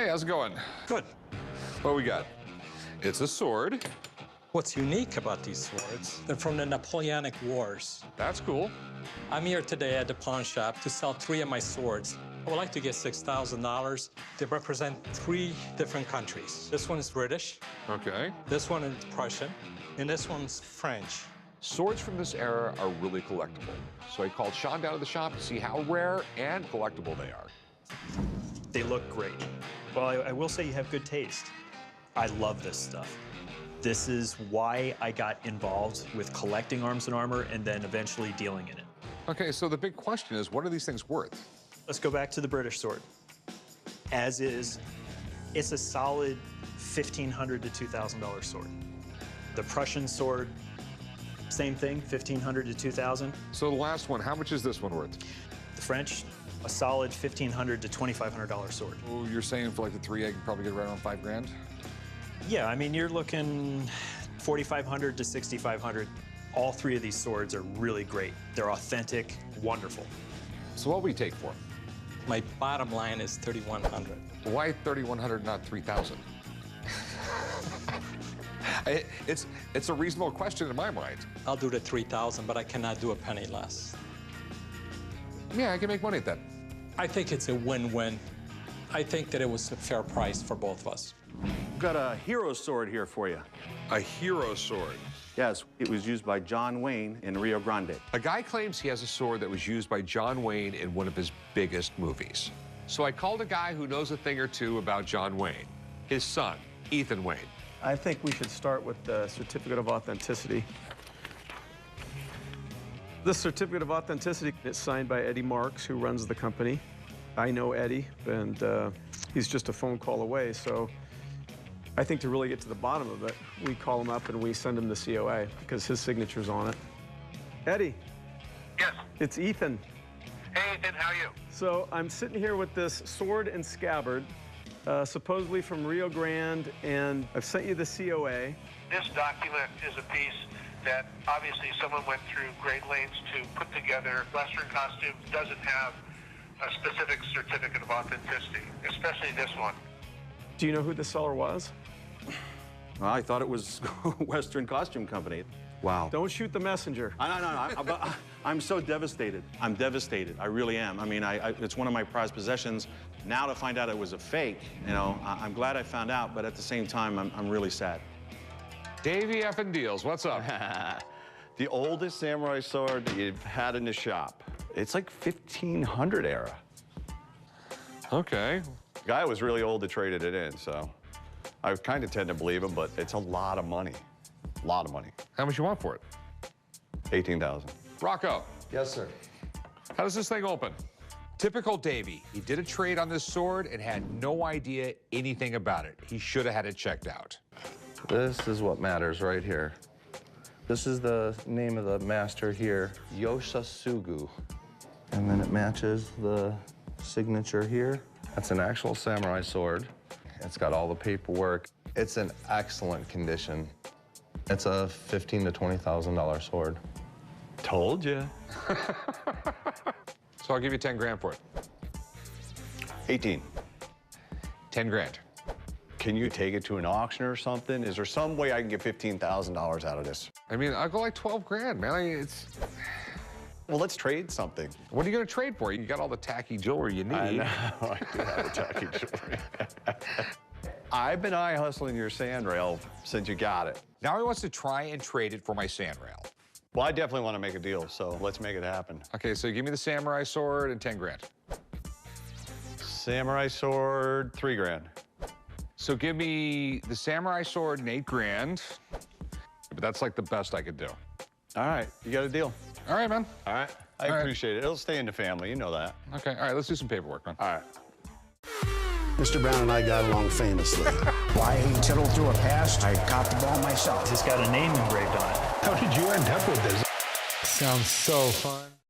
Hey, how's it going? Good. What we got? It's a sword. What's unique about these swords, they're from the Napoleonic Wars. That's cool. I'm here today at the pawn shop to sell 3 of my swords. I would like to get $6,000. They represent 3 different countries. This one is British, Okay. this one is Prussian, and this one's French. Swords from this era are really collectible. So I called Sean down to the shop to see how rare and collectible they are. They look great. Well, I will say you have good taste. I love this stuff. This is why I got involved with collecting arms and armor and then eventually dealing in it. Okay, so the big question is, what are these things worth? Let's go back to the British sword. As is, it's a solid $1,500 to $2,000 sword. The Prussian sword, same thing, $1,500 to $2,000. So the last one, how much is this one worth? The French, a solid $1,500 to $2,500 sword. Oh, you're saying for like the 3, I can probably get right around 5 grand? Yeah, I mean, you're looking $4,500 to $6,500. All 3 of these swords are really great. They're authentic, wonderful. So what will we take for them? My bottom line is $3,100. Why 3,100, not 3,000? It's a reasonable question in my mind. I'll do the $3,000, but I cannot do a penny less. Yeah, I can make money at that. I think it's a win-win. I think that it was a fair price for both of us. I've got a hero sword here for you. A hero sword. Yes, it was used by John Wayne in Rio Grande. A guy claims he has a sword that was used by John Wayne in one of his biggest movies. So I called a guy who knows a thing or two about John Wayne, his son, Ethan Wayne. I think we should start with the certificate of authenticity. This certificate of authenticity is signed by Eddie Marks, who runs the company. I know Eddie, and he's just a phone call away, so I think to really get to the bottom of it, we call him up and we send him the COA because his signature's on it. Eddie. Yes. It's Ethan. Hey, Ethan, how are you? So I'm sitting here with this sword and scabbard, supposedly from Rio Grande, and I've sent you the COA. This document is a piece that obviously someone went through great lengths to put together. Western Costume doesn't have a specific certificate of authenticity, especially this one. Do you know who the seller was? Well, I thought it was Western Costume Company. Wow. Don't shoot the messenger. I'm so devastated. I'm devastated. I really am. I mean, it's one of my prized possessions. Now to find out it was a fake, you know, I'm glad I found out, but at the same time, I'm really sad. Davey Effin Deals, what's up? The oldest samurai sword that you've had in the shop. It's like 1500 era. Okay. The guy was really old that traded it in, so I kind of tend to believe him, but it's a lot of money. A lot of money. How much you want for it? 18,000. Rocco. Yes, sir. How does this thing open? Typical Davey. He did a trade on this sword and had no idea anything about it. He should have had it checked out. This is what matters right here. This is the name of the master here, Yoshisugu. And then it matches the signature here. That's an actual samurai sword. It's got all the paperwork. It's in excellent condition. It's a $15,000 to $20,000 sword. Told you. So I'll give you 10 grand for it. 18. 10 grand. Can you take it to an auction or something? Is there some way I can get $15,000 out of this? I mean, I'll go like 12 grand, man. It's... Well, let's trade something. What are you gonna trade for? You got all the tacky jewelry you need. I know, I do have a tacky jewelry. I've been eye hustling your sandrail since you got it. Now he wants to try and trade it for my sandrail. Well, I definitely want to make a deal, so let's make it happen. Okay, so give me the samurai sword and 10 grand. Samurai sword, 3 grand. So give me the samurai sword and 8 grand. But that's like the best I could do. All right, you got a deal. All right, man. All right, I All right. appreciate it. It'll stay in the family, you know that. Okay, all right, let's do some paperwork, man. All right. Mr. Brown and I got along famously. Why he tittled through a past, I caught the ball myself. It's got a name engraved on it. How did you end up with this? Sounds so fun.